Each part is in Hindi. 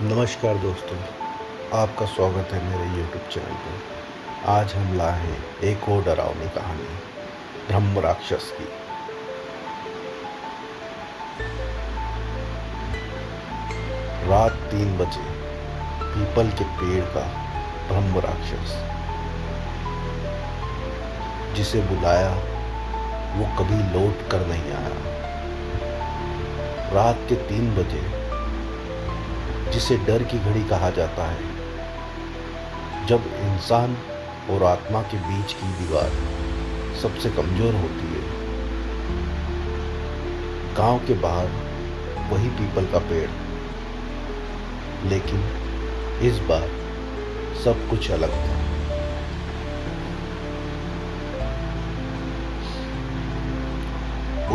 नमस्कार दोस्तों, आपका स्वागत है मेरे YouTube चैनल पर। आज हम लाए हैं एक और डरावनी कहानी ब्रह्म राक्षस की। रात 3 बजे पीपल के पेड़ का ब्रह्म राक्षस, जिसे बुलाया वो कभी लौट कर नहीं आया। रात के 3 बजे, जिसे डर की घड़ी कहा जाता है, जब इंसान और आत्मा के बीच की दीवार सबसे कमजोर होती है। गांव के बाहर वही पीपल का पेड़, लेकिन इस बार सब कुछ अलग था।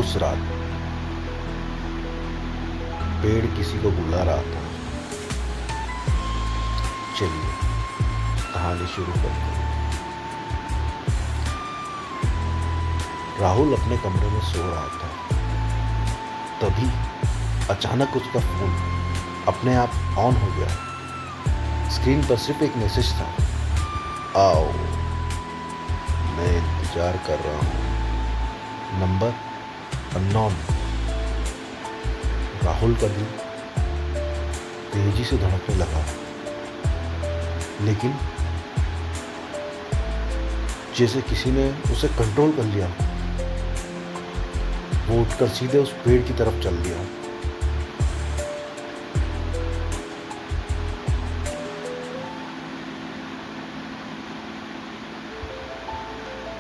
उस रात पेड़ किसी को बुला रहा था। चलिए कहानी शुरू करते हैं। राहुल अपने कमरे में सो रहा था। तभी अचानक उसका फोन अपने आप ऑन हो गया। स्क्रीन पर सिर्फ एक मैसेज था, आओ मैं इंतजार कर रहा हूँ, नंबर अननोन। राहुल का दिल तेजी से धड़कने लगा, लेकिन जैसे किसी ने उसे कंट्रोल कर लिया। वो उठकर सीधे उस पेड़ की तरफ चल दिया।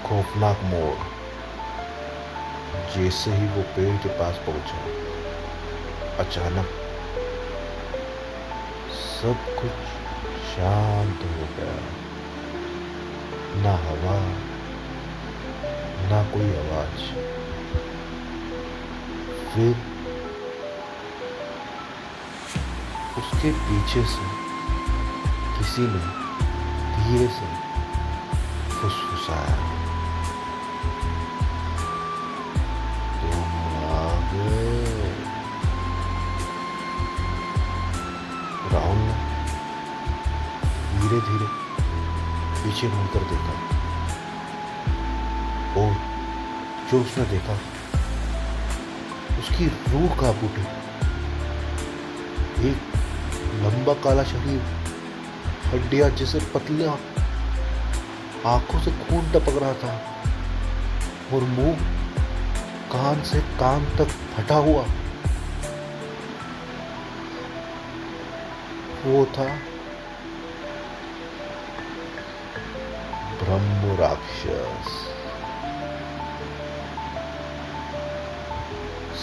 खौफनाक मोड़। जैसे ही वो पेड़ के पास पहुंचा, अचानक सब कुछ शांत हो गया। ना हवा, ना कोई आवाज। फिर उसके पीछे से किसी ने धीरे से फुसफुसाया, तुम आ गए। राहुल ने धीरे धीरे पीछे मुड़कर देखा, और जो उसने देखा, उसकी रूह कांप उठी। एक लंबा काला शरीर, हड्डियां जैसे पतलियां, आंखों से खून टपक रहा था, और मुंह कान से कान तक फटा हुआ। वो था ब्रह्म राक्षस।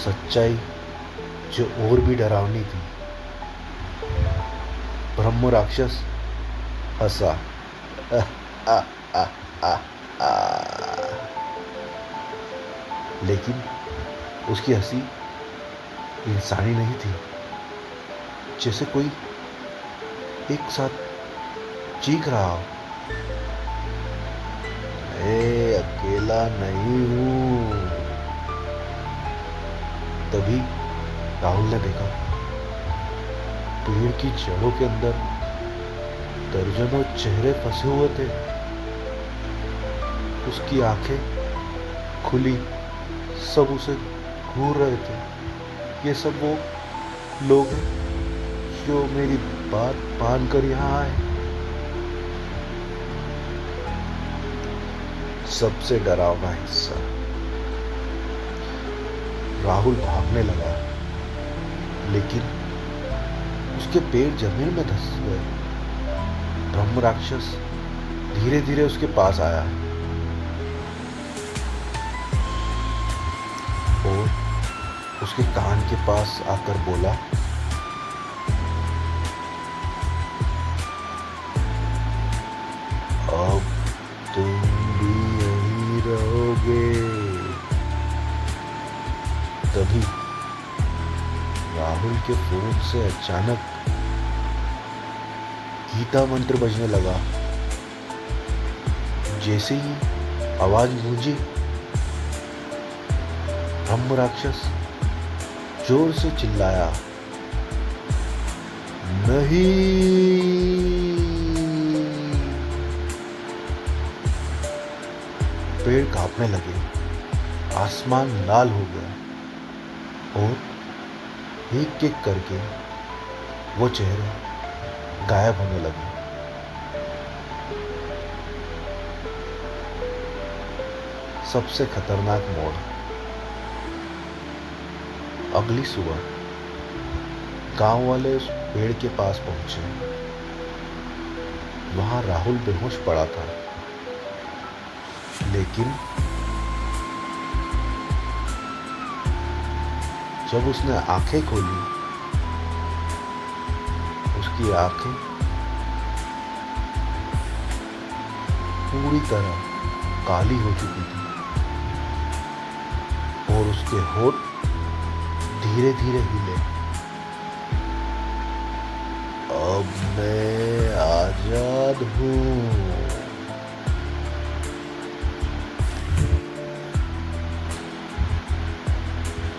सच्चाई जो और भी डरावनी थी। ब्रह्म राक्षस हंसा, आ, आ, आ, आ। लेकिन उसकी हंसी इंसानी नहीं थी। जैसे कोई एक साथ चीख रहा हो, मैं अकेला नहीं हूं। तभी राहुल ने देखा, पेड़ की जड़ों के अंदर दर्जनों चेहरे फंसे हुए थे। उसकी आंखें खुली, सब उसे घूर रहे थे। ये सब वो लोग हैं जो मेरी बात मानकर यहाँ आए। सबसे डरावना हिस्सा। राहुल भागने लगा, लेकिन उसके पैर जमीन में धंस गए। ब्रह्म राक्षस धीरे धीरे उसके पास आया और उसके कान के पास आकर बोला, अब तुम भी यहीं रहोगे। तभी राहुल के फोन से अचानक गीता मंत्र बजने लगा। जैसे ही आवाज गूंजी, ब्रह्म राक्षस जोर से चिल्लाया, नहीं। पेड़ कांपने लगे, आसमान लाल हो गया और एक एक करके वो चेहरे गायब होने लगे। सबसे खतरनाक मोड़। अगली सुबह गांव वाले उस पेड़ के पास पहुंचे। वहां राहुल बेहोश पड़ा था, लेकिन जब उसने आंखें खोली, उसकी आंखें पूरी तरह काली हो चुकी थी और उसके होठ धीरे धीरे हिले। अब मैं आजाद हूं।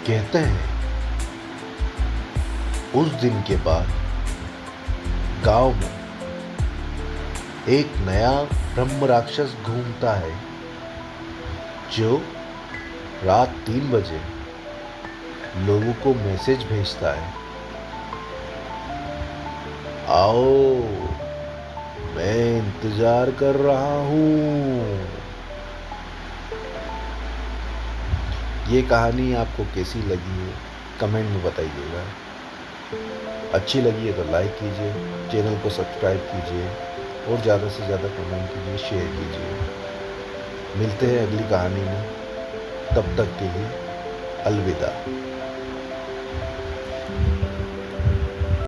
कहते हैं उस दिन के बाद गांव में एक नया ब्रह्म राक्षस घूमता है, जो रात 3 बजे लोगों को मैसेज भेजता है, आओ मैं इंतजार कर रहा हूं। ये कहानी आपको कैसी लगी है कमेंट में बताइएगा। अच्छी लगी है तो लाइक कीजिए, चैनल को सब्सक्राइब कीजिए और ज़्यादा से ज़्यादा कमेंट कीजिए, शेयर कीजिए। मिलते हैं अगली कहानी में, तब तक के लिए अलविदा।